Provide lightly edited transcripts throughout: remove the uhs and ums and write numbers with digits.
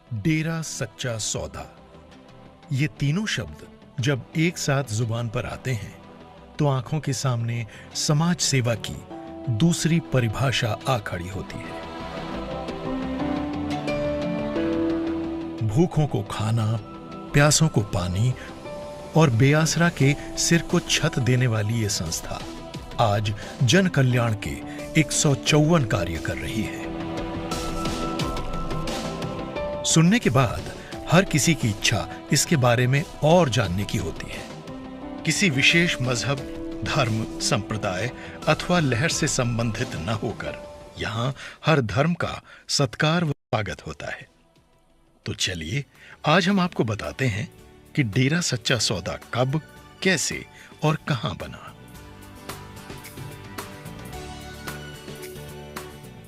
डेरा, सच्चा सौदा, ये तीनों शब्द जब एक साथ जुबान पर आते हैं तो आंखों के सामने समाज सेवा की दूसरी परिभाषा आ खड़ी होती है। भूखों को खाना, प्यासों को पानी और बेआसरा के सिर को छत देने वाली ये संस्था आज जन कल्याण के 154 कार्य कर रही है। सुनने के बाद हर किसी की इच्छा इसके बारे में और जानने की होती है। किसी विशेष मजहब, धर्म, संप्रदाय अथवा लहर से संबंधित न होकर यहां हर धर्म का सत्कार व स्वागत होता है। तो चलिए आज हम आपको बताते हैं कि डेरा सच्चा सौदा कब, कैसे और कहां बना।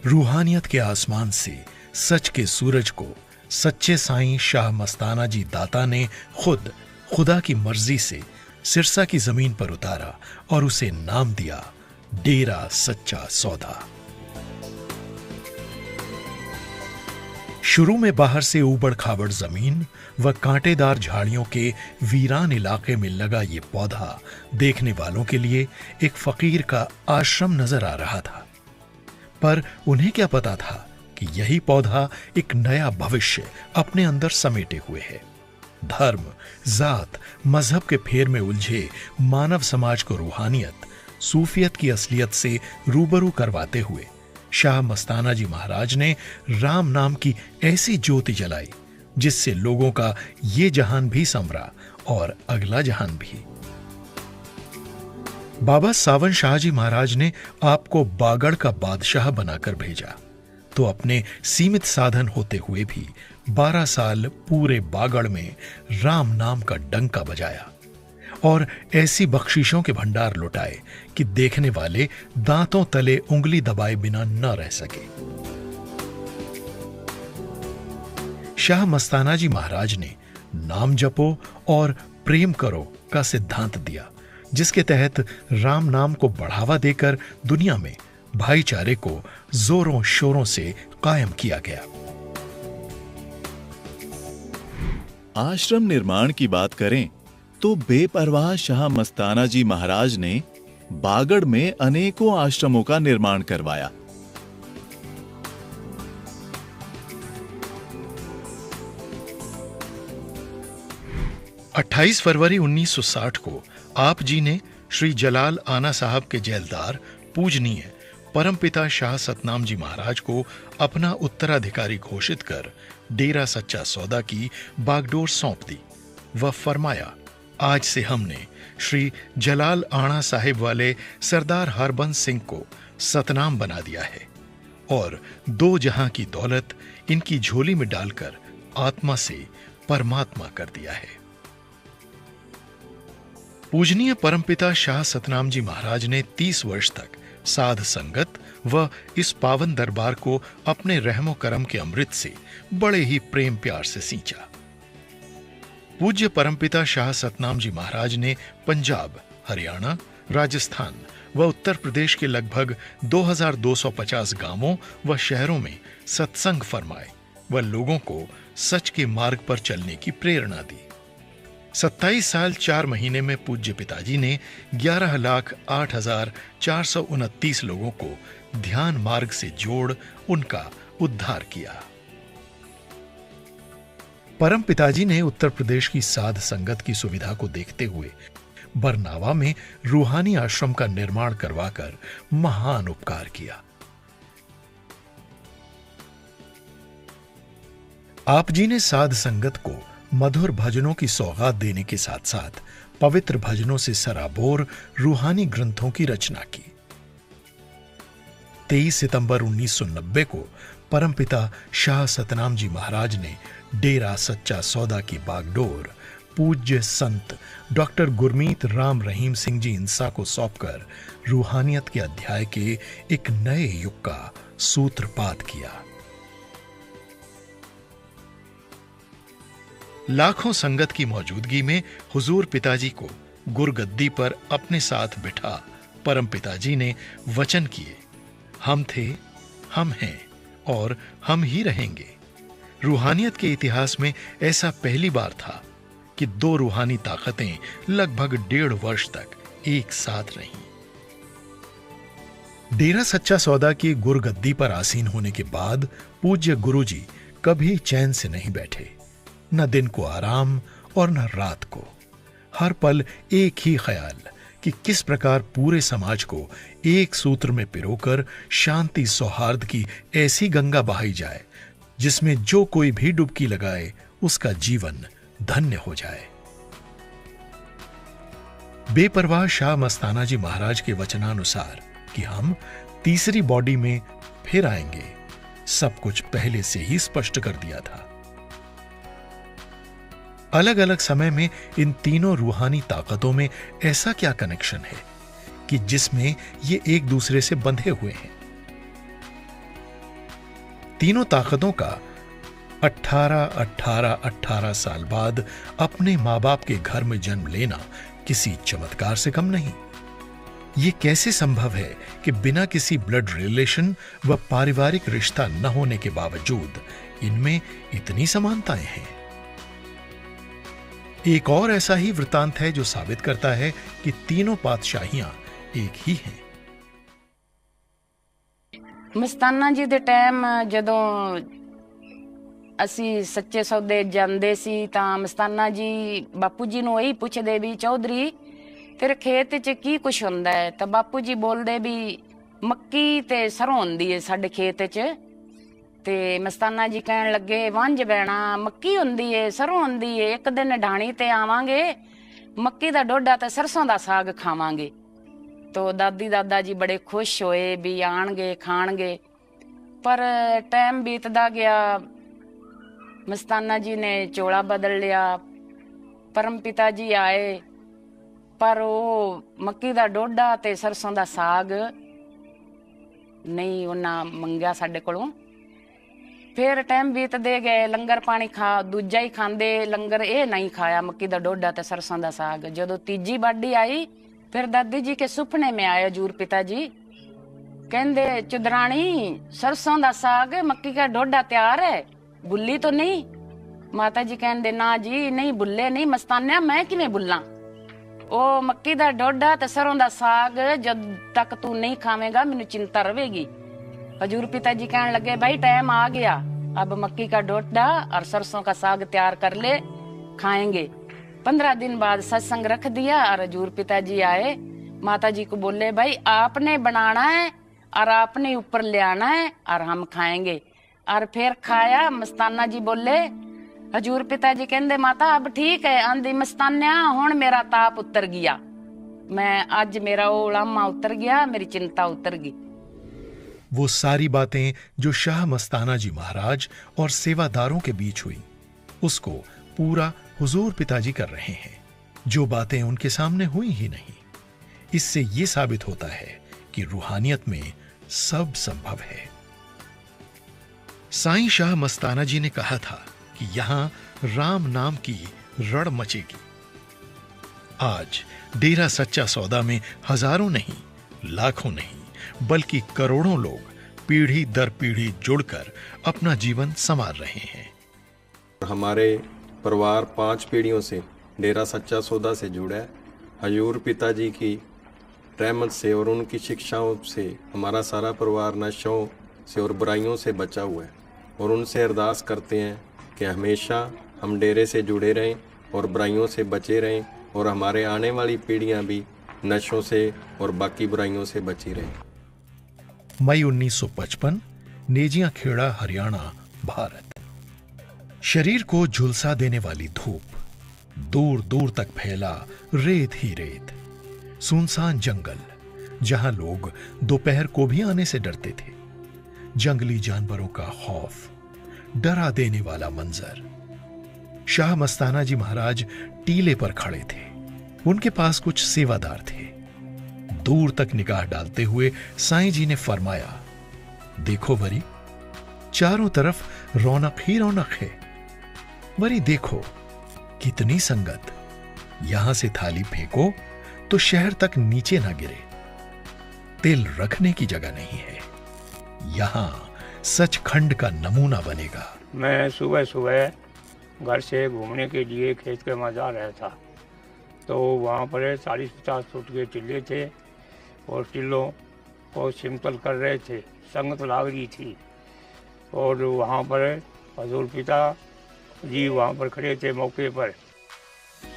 रूहानियत के आसमान से सच के सूरज को सच्चे साईं शाह मस्ताना जी दाता ने खुद खुदा की मर्जी से सिरसा की जमीन पर उतारा और उसे नाम दिया डेरा सच्चा सौदा। शुरू में बाहर से ऊबड़ खाबड़ जमीन व कांटेदार झाड़ियों के वीरान इलाके में लगा ये पौधा देखने वालों के लिए एक फकीर का आश्रम नजर आ रहा था, पर उन्हें क्या पता था कि यही पौधा एक नया भविष्य अपने अंदर समेटे हुए है। धर्म, जात, मजहब के फेर में उलझे मानव समाज को रूहानियत, सूफियत की असलियत से रूबरू करवाते हुए शाह मस्ताना जी महाराज ने राम नाम की ऐसी ज्योति जलाई जिससे लोगों का ये जहान भी संवरा और अगला जहान भी। बाबा सावन शाह जी महाराज ने आपको बागड़ का बादशाह बनाकर भेजा, तो अपने सीमित साधन होते हुए भी 12 साल पूरे बागड़ में राम नाम का डंका बजाया और ऐसी बख्शीशों के भंडार लुटाए कि देखने वाले दांतों तले उंगली दबाए बिना न रह सके। शाह मस्ताना जी महाराज ने नाम जपो और प्रेम करो का सिद्धांत दिया, जिसके तहत राम नाम को बढ़ावा देकर दुनिया में भाईचारे को जोरों शोरों से कायम किया गया। आश्रम निर्माण की बात करें तो बेपरवाह शाह मस्ताना जी महाराज ने बागड़ में अनेकों आश्रमों का निर्माण करवाया। अट्ठाईस फरवरी 1960 को आप जी ने श्री जलाल आना साहब के जेलदार पूजनीय परमपिता शाह सतनाम जी महाराज को अपना उत्तराधिकारी घोषित कर डेरा सच्चा सौदा की बागडोर सौंप दी व फरमाया, आज से हमने श्री जलाल आना साहिब वाले सरदार हरबंस सिंह को सतनाम बना दिया है और दो जहां की दौलत इनकी झोली में डालकर आत्मा से परमात्मा कर दिया है। पूजनीय परमपिता शाह सतनाम जी महाराज ने 30 वर्ष तक साध संगत व इस पावन दरबार को अपने रहमो करम के अमृत से बड़े ही प्रेम प्यार से सींचा। पूज्य परमपिता शाह सतनाम जी महाराज ने पंजाब, हरियाणा, राजस्थान व उत्तर प्रदेश के लगभग 2250 गांवों व शहरों में सत्संग फरमाए व लोगों को सच के मार्ग पर चलने की प्रेरणा दी। 27 साल 4 महीने में पूज्य पिताजी ने 11,08,429 लोगों को ध्यान मार्ग से जोड़ उनका उद्धार किया। परम पिताजी ने उत्तर प्रदेश की साध संगत की सुविधा को देखते हुए बरनावा में रूहानी आश्रम का निर्माण करवाकर महान उपकार किया। आप जी ने साध संगत को मधुर भजनों की सौगात देने के साथ साथ पवित्र भजनों से सराबोर रूहानी ग्रंथों की रचना की। 23 सितंबर 1990 को परमपिता शाह सतनाम जी महाराज ने डेरा सच्चा सौदा की बागडोर पूज्य संत डॉक्टर गुरमीत राम रहीम सिंह जी इंसा को सौंपकर रूहानियत के अध्याय के एक नए युग का सूत्रपात किया। लाखों संगत की मौजूदगी में हुजूर पिताजी को गुरगद्दी पर अपने साथ बिठा परम पिताजी ने वचन किए, हम थे, हम हैं और हम ही रहेंगे। रूहानियत के इतिहास में ऐसा पहली बार था कि दो रूहानी ताकतें लगभग 1.5 वर्ष तक एक साथ रहीं। डेरा सच्चा सौदा की गुरगद्दी पर आसीन होने के बाद पूज्य गुरुजी कभी चैन से नहीं बैठे, न दिन को आराम और न रात को। हर पल एक ही ख्याल कि किस प्रकार पूरे समाज को एक सूत्र में पिरोकर शांति सौहार्द की ऐसी गंगा बहाई जाए जिसमें जो कोई भी डुबकी लगाए उसका जीवन धन्य हो जाए। बेपरवाह शाह मस्ताना जी महाराज के वचनानुसार कि हम तीसरी बॉडी में फिर आएंगे, सब कुछ पहले से ही स्पष्ट कर दिया था। अलग अलग समय में इन तीनों रूहानी ताकतों में ऐसा क्या कनेक्शन है कि जिसमें ये एक दूसरे से बंधे हुए हैं। तीनों ताकतों का 18 साल बाद अपने मां बाप के घर में जन्म लेना किसी चमत्कार से कम नहीं। ये कैसे संभव है कि बिना किसी ब्लड रिलेशन व पारिवारिक रिश्ता न होने के बावजूद इनमें इतनी समानताएं हैं। एक और ऐसा ही वृतांत है जो साबित करता है कि तीनों पातशाहियां एक ही हैं। ਮਸਤਾਨਾ ਜੀ ਦੇ ਟਾਈਮ ਜਦੋਂ ਅਸੀਂ ਸੱਚੇ ਸੌਦੇ ਜਾਂਦੇ ਸੀ ਤਾਂ ਮਸਤਾਨਾ ਜੀ ਬਾਪੂ ਜੀ ਨੂੰ ਇਹੀ ਪੁੱਛਦੇ ਵੀ ਚੌਧਰੀ ਤੇਰੇ ਖੇਤ 'ਚ ਕੀ ਕੁਛ ਹੁੰਦਾ ਹੈ, ਤਾਂ ਬਾਪੂ ਜੀ ਬੋਲਦੇ ਵੀ ਮੱਕੀ ਤੇ ਸਰੋਂ ਹੁੰਦੀ ਹੈ ਸਾਡੇ ਖੇਤ 'ਚ। ਤੇ ਮਸਤਾਨਾ ਜੀ ਕਹਿਣ ਲੱਗੇ ਵੰਝ ਬੈਣਾ ਮੱਕੀ ਹੁੰਦੀ ਏ ਸਰੋਂ ਹੁੰਦੀ ਏ, ਇੱਕ ਦਿਨ ਢਾਣੀ ਤੇ ਆਵਾਂਗੇ ਮੱਕੀ ਦਾ ਡੋਡਾ ਤੇ ਸਰਸੋਂ ਦਾ ਸਾਗ ਖਾਵਾਂਗੇ। तो दादी दादा जी बड़े खुश होए भी आणगे खाणगे। पर टाइम बीतदा गया, मस्ताना जी ने चोला बदल लिया, परम पिता जी आए, पर वो मक्की दा डोडा ते सरसों दा साग नहीं उन्ना मंगया साडे कोलों। फिर टाइम बीतदे गए, लंगर पानी खा दूजा ही खांदे, लंगर ये नहीं खाया मक्की दा डोडा ते सरसों दा साग। जदों तीजी बाडी आई फिर दादी जी के सुपने में आए हजूर पिता जी, कहंदे चुदरानी सरसों दा साग मक्की का डोडा तैयार है, बुल्ली तो नहीं? माता जी कहंदे ना जी नहीं बुल्ले नहीं मस्तानिया, मैं किवें बुल्ला? ओ मक्की दा डोडा ते सरों दा साग जब तक तू नहीं खावेगा मैनू चिंता रहेगी। हजूर पिता जी कहने लगे भाई टाइम आ गया, अब मक्की का डोडा और सरसों का साग तैयार कर ले, खाएंगे। 15 दिन बाद सत्संग रख दिया और हजूर पिताजी आए, माता जी को बोले भाई आपने बनाना है और आपने ऊपर ले आना है और हम खाएंगे। और फिर खाया। मस्ताना जी बोले, हजूर पिताजी कहंदे माता अब ठीक है। आंदी मस्तानिया हुण मेरा ताप उतर गया, मैं आज मेरा वो उलामा उतर गया, मेरी चिंता उतर गई। वो सारी बातें जो शाह मस्ताना जी महाराज और सेवादारों के बीच हुई उसको पूरा हुजूर पिताजी कर रहे हैं, जो बातें उनके सामने हुई ही नहीं। इससे यह साबित होता है कि रूहानियत में सब संभव है। साईं शाह मस्ताना जी ने कहा था कि यहां राम नाम की रण मचेगी। आज डेरा सच्चा सौदा में हजारों नहीं, लाखों नहीं, बल्कि करोड़ों लोग पीढ़ी दर पीढ़ी जुड़कर अपना जीवन संवार रहे हैं। हमारे परिवार 5 पीढ़ियों से डेरा सच्चा सौदा से जुड़ा है। हजूर पिताजी की रहमत से और उनकी शिक्षाओं से हमारा सारा परिवार नशों से और बुराइयों से बचा हुआ है, और उनसे अरदास करते हैं कि हमेशा हम डेरे से जुड़े रहें और बुराइयों से बचे रहें, और हमारे आने वाली पीढ़ियां भी नशों से और बाकी बुराइयों से बची रहें। मई 1955, नेजिया खेड़ा, हरियाणा, भारत। शरीर को झुलसा देने वाली धूप, दूर दूर तक फैला रेत ही रेत, सुनसान जंगल जहां लोग दोपहर को भी आने से डरते थे, जंगली जानवरों का खौफ, डरा देने वाला मंजर। शाह मस्ताना जी महाराज टीले पर खड़े थे, उनके पास कुछ सेवादार थे। दूर तक निगाह डालते हुए साईं जी ने फरमाया, देखो वरी, चारों तरफ रौनक ही रौनक है। वरी देखो कितनी संगत, यहां से थाली फेंको तो शहर तक नीचे ना गिरे। तिल रखने की जगह नहीं है, यहां सचखंड का नमूना बनेगा। मैं सुबह सुबह घर से घूमने के लिए खेत के वहाँ जा रहा था, तो वहाँ पर 40-50 फुट के टिल्ले थे और टिल्लों को सिंपल कर रहे थे, संगत लाग रही थी। और वहाँ पर हजूर पिता जी वहाँ पर खड़े थे मौके पर।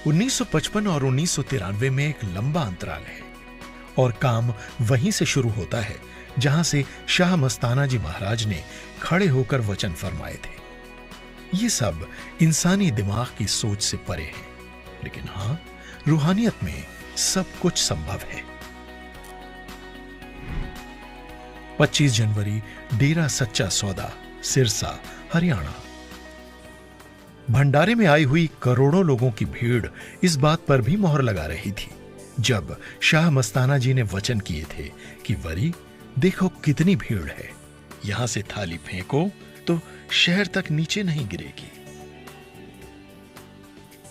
1955 और 1993 में एक लंबा अंतराल है और काम वहीं से शुरू होता है जहां से शाह मस्ताना जी महाराज ने खड़े होकर वचन फरमाए थे। ये सब इंसानी दिमाग की सोच से परे है, लेकिन हां, रूहानियत में सब कुछ संभव है। 25 जनवरी डेरा सच्चा सौदा, सिरसा, हरियाणा। भंडारे में आई हुई करोड़ों लोगों की भीड़ इस बात पर भी मोहर लगा रही थी जब शाह मस्ताना जी ने वचन किए थे कि वरी देखो कितनी भीड़ है, यहां से थाली फेंको तो शहर तक नीचे नहीं गिरेगी।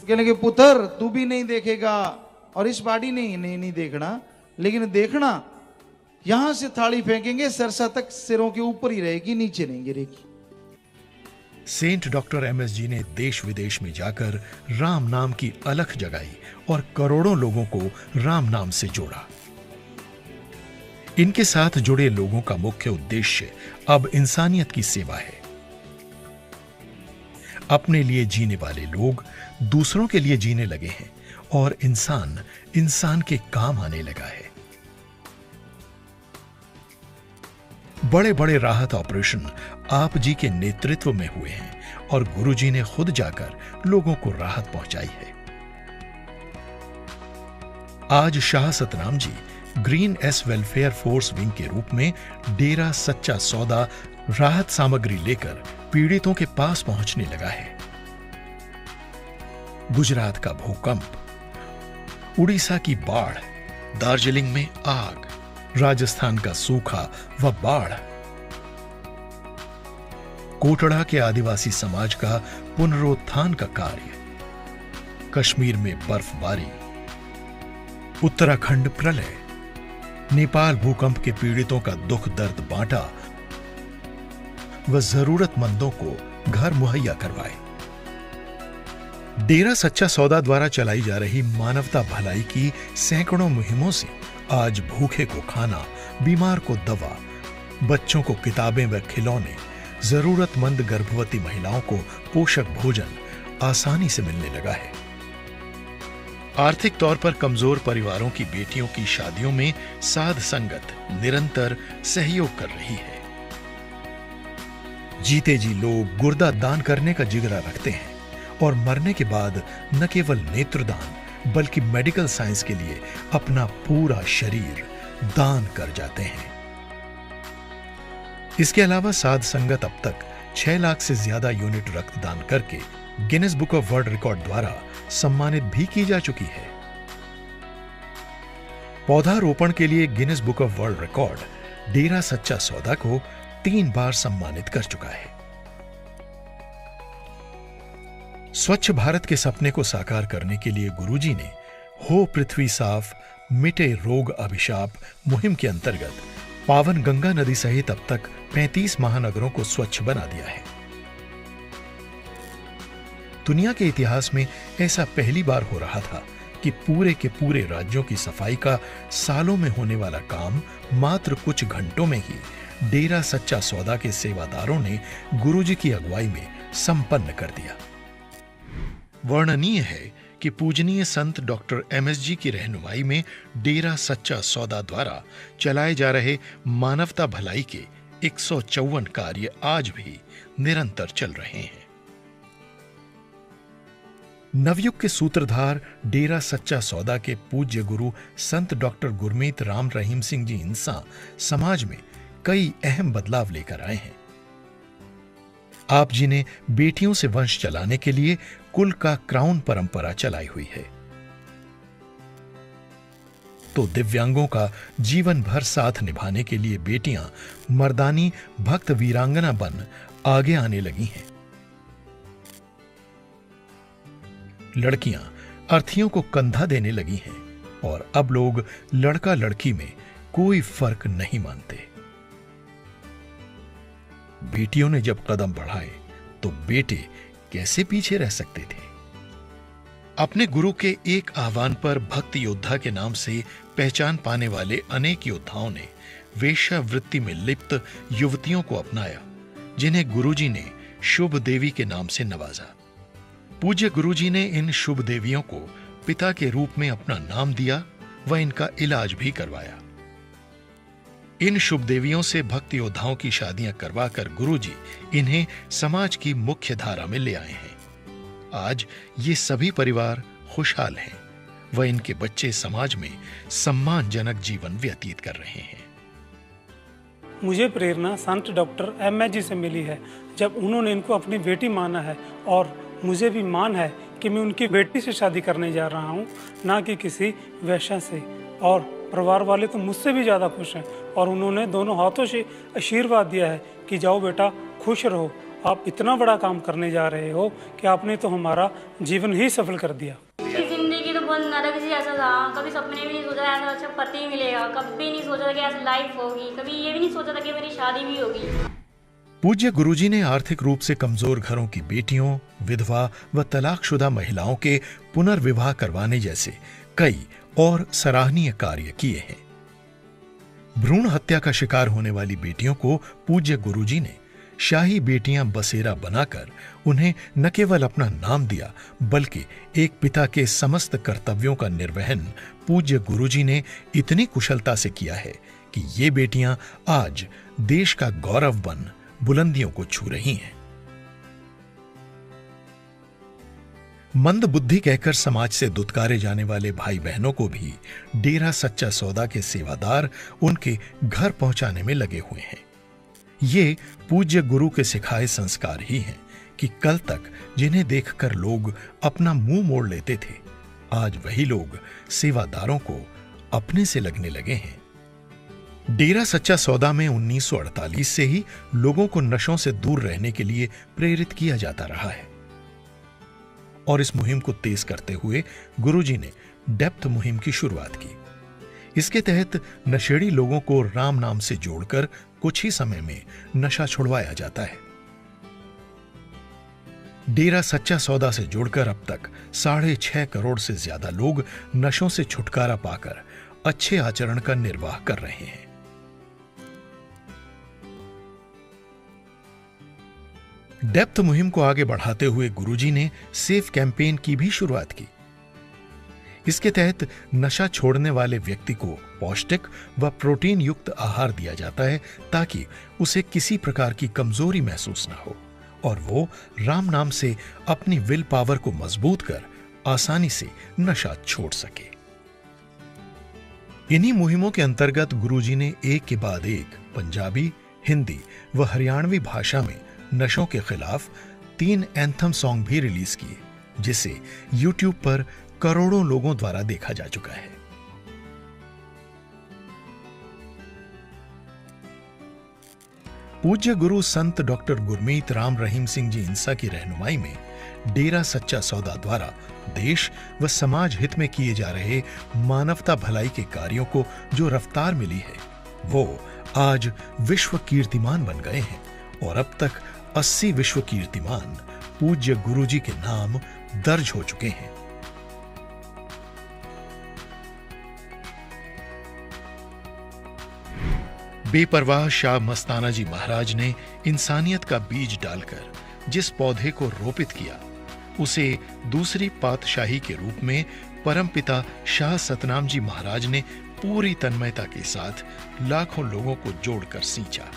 कहने के पुत्र तू भी नहीं देखेगा और इस बाड़ी नहीं देखना, लेकिन देखना यहां से थाली फेंकेंगे सरसा तक सिरों के ऊपर ही रहेगी, नीचे नहीं गिरेगी। सेंट डॉक्टर एमएस जी ने देश विदेश में जाकर राम नाम की अलख जगाई और करोड़ों लोगों को राम नाम से जोड़ा। इनके साथ जुड़े लोगों का मुख्य उद्देश्य अब इंसानियत की सेवा है। अपने लिए जीने वाले लोग दूसरों के लिए जीने लगे हैं और इंसान इंसान के काम आने लगा है। बड़े बड़े राहत ऑपरेशन आप जी के नेतृत्व में हुए हैं और गुरु जी ने खुद जाकर लोगों को राहत पहुंचाई है। आज Shah Satnam ji green S welfare force wing के रूप में डेरा सच्चा सौदा राहत सामग्री लेकर पीड़ितों के पास पहुंचने लगा है। गुजरात का भूकंप, उड़ीसा की बाढ़, दार्जिलिंग में आग, राजस्थान का सूखा व बाढ़, कोटड़ा के आदिवासी समाज का पुनरुत्थान का कार्य, कश्मीर में बर्फबारी, उत्तराखंड प्रलय, नेपाल भूकंप के पीड़ितों का दुख दर्द बांटा व जरूरतमंदों को घर मुहैया करवाए। डेरा सच्चा सौदा द्वारा चलाई जा रही मानवता भलाई की सैकड़ों मुहिमों से आज भूखे को खाना, बीमार को दवा, बच्चों को किताबें व खिलौने, जरूरतमंद गर्भवती महिलाओं को पोषक भोजन आसानी से मिलने लगा है। आर्थिक तौर पर कमजोर परिवारों की बेटियों की शादियों में साध संगत निरंतर सहयोग कर रही है। जीते जी लोग गुर्दा दान करने का जिगरा रखते हैं और मरने के बाद न केवल नेत्रदान बल्कि मेडिकल साइंस के लिए अपना पूरा शरीर दान कर जाते हैं। इसके अलावा साध संगत अब तक 6 लाख से ज्यादा यूनिट रक्तदान करके Guinness Book of World record द्वारा सम्मानित भी की जा चुकी है। पौधारोपण के लिए Guinness Book of World Record Dera Sacha Sauda को 3 बार सम्मानित कर चुका है। स्वच्छ भारत के सपने को साकार करने के लिए गुरुजी ने हो पृथ्वी साफ मिटे रोग अभिशाप मुहिम के अंतर्गत पावन गंगा नदी सहित अब तक 35 महानगरों को स्वच्छ बना दिया है। दुनिया के इतिहास में ऐसा पहली बार हो रहा था कि पूरे के पूरे राज्यों की सफाई का सालों में होने वाला काम मात्र कुछ घंटों में ही डेरा सच्चा सौदा के सेवादारों ने गुरुजी की अगुवाई में संपन्न कर दिया। वर्णनीय है कि पूजनीय संत डॉक्टर एमएस जी की रहनुमाई में डेरा सच्चा सौदा द्वारा चलाए जा रहे मानवता भलाई के 154 कार्य आज भी निरंतर चल रहे हैं। नवयुग के सूत्रधार डेरा सच्चा सौदा के पूज्य गुरु संत डॉक्टर गुरमीत राम रहीम सिंह जी इंसान समाज में कई अहम बदलाव लेकर आए हैं। आप जी ने बेटियों से वंश चलाने के लिए कुल का क्राउन परंपरा चलाई हुई है, तो दिव्यांगों का जीवन भर साथ निभाने के लिए बेटियां मर्दानी भक्त वीरांगना बन आगे आने लगी हैं। लड़कियां अर्थियों को कंधा देने लगी हैं और अब लोग लड़का लड़की में कोई फर्क नहीं मानते। बेटियों ने जब कदम बढ़ाए तो बेटे कैसे पीछे रह सकते थे। अपने गुरु के एक आह्वान पर भक्त योद्धा के नाम से पहचान पाने वाले अनेक योद्धाओं ने वेश्यावृत्ति में लिप्त युवतियों को अपनाया, जिन्हें गुरुजी ने शुभ देवी के नाम से नवाजा। पूज्य गुरुजी ने इन शुभ देवियों को पिता के रूप में अपना नाम दिया व इनका इलाज भी करवाया। इन शुभ देवियों से भक्त योद्धाओं की शादियां करवाकर गुरुजी इन्हें समाज की मुख्य धारा में ले आए हैं। आज ये सभी परिवार खुशहाल हैं व इनके बच्चे समाज में सम्मानजनक जीवन व्यतीत कर रहे हैं। मुझे प्रेरणा संत डॉक्टर एम.एच. जी से मिली है, जब उन्होंने इनको अपनी बेटी माना है और मुझे भी मान है कि मैं उनकी बेटी से शादी करने जा रहा हूं, ना कि किसी वैश्या से। और परिवार वाले तो मुझसे भी ज़्यादा खुश हैं और उन्होंने दोनों हाथों से आशीर्वाद दिया है कि जाओ बेटा, खुश रहो, आप इतना बड़ा काम करने जा रहे हो कि आपने तो हमारा जीवन ही सफल कर दिया। जिंदगी तो बहुत नरक सी ऐसा था, कभी सपने भी नहीं सोचा था ऐसा अच्छा पति मिलेगा, कभी नहीं सोचा था कि ऐसी लाइफ होगी, कभी ये भी नहीं सोचा था कि मेरी शादी भी होगी। पूज्य गुरुजी ने आर्थिक रूप से कमजोर घरों की बेटियों, विधवा व तलाकशुदा महिलाओं के पुनर्विवाह करवाने जैसे कई और सराहनीय कार्य किए हैं। भ्रूण हत्या का शिकार होने वाली बेटियों को पूज्य गुरुजी ने शाही बेटियां बसेरा बनाकर उन्हें न केवल अपना नाम दिया, बल्कि एक पिता के समस्त कर्तव्यों का निर्वहन पूज्य गुरुजी ने इतनी कुशलता से किया है कि ये बेटियां आज देश का गौरव बन बुलंदियों को छू रही हैं। मंद बुद्धि कहकर समाज से दुत्कारे जाने वाले भाई बहनों को भी डेरा सच्चा सौदा के सेवादार उनके घर पहुंचाने में लगे हुए हैं। ये पूज्य गुरु के सिखाए संस्कार ही हैं कि कल तक जिन्हें देखकर लोग अपना मुंह मोड़ लेते थे, आज वही लोग सेवादारों को अपने से लगने लगे हैं। डेरा सच्चा सौदा में 1948 से ही लोगों को नशों से दूर रहने के लिए प्रेरित किया जाता रहा है और इस मुहिम को तेज करते हुए गुरुजी ने डेप्थ मुहिम की शुरुआत की। इसके तहत नशेड़ी लोगों को राम नाम से जोड़कर कुछ ही समय में नशा छुड़वाया जाता है। डेरा सच्चा सौदा से जुड़कर अब तक 6.5 करोड़ से ज्यादा लोग नशों से छुटकारा पाकर अच्छे आचरण का निर्वाह कर रहे हैं। डेप्थ मुहिम को आगे बढ़ाते हुए गुरुजी ने सेफ कैंपेन की भी शुरुआत की। इसके तहत नशा छोड़ने वाले व्यक्ति को पौष्टिक व प्रोटीन युक्त आहार दिया जाता है ताकि उसे किसी प्रकार की कमजोरी महसूस न हो और वो राम नाम से अपनी विल पावर को मजबूत कर आसानी से नशा छोड़ सके। इन्हीं मुहिमों के अंतर्गत गुरुजी ने एक के बाद एक पंजाबी, हिंदी व हरियाणवी भाषा में नशों के खिलाफ 3 एंथम सॉन्ग भी रिलीज किए, जिसे YouTube पर करोड़ों लोगों द्वारा देखा जा चुका है। पूज्य गुरु संत डॉक्टर गुरमीत राम रहीम सिंह जी इंसा की रहनुमाई में डेरा सच्चा सौदा द्वारा देश व समाज हित में किए जा रहे मानवता भलाई के कार्यों को जो रफ्तार मिली है, वो आज विश्व कीर्तिमान बन गए हैं और अब तक 80 विश्व कीर्तिमान पूज्य गुरुजी के नाम दर्ज हो चुके हैं। बेपरवाह शाह मस्ताना जी महाराज ने इंसानियत का बीज डालकर जिस पौधे को रोपित किया, उसे दूसरी पातशाही के रूप में परमपिता शाह सतनाम जी महाराज ने पूरी तन्मयता के साथ लाखों लोगों को जोड़कर सींचा।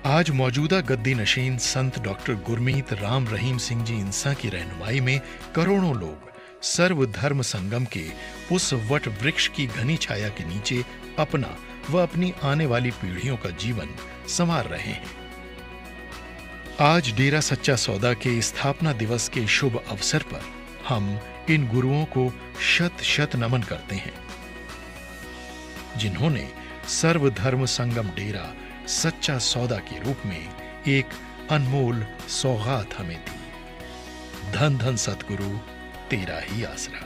आज मौजूदा गद्दी नशीन संत डॉक्टर गुरमीत राम रहीम सिंह जी इंसा की रहनुमाई में करोड़ों लोग सर्वधर्म संगम के उस वट वृक्ष की घनी छाया के नीचे अपना व अपनी आने वाली पीढ़ियों का जीवन संवार रहे हैं। आज डेरा सच्चा सौदा के स्थापना दिवस के शुभ अवसर पर हम इन गुरुओं को शत शत नमन करते हैं, जिन्होंने सर्वधर्म संगम डेरा सच्चा सौदा के रूप में एक अनमोल सौगात हमें दी। धन धन सतगुरु, तेरा ही आसरा।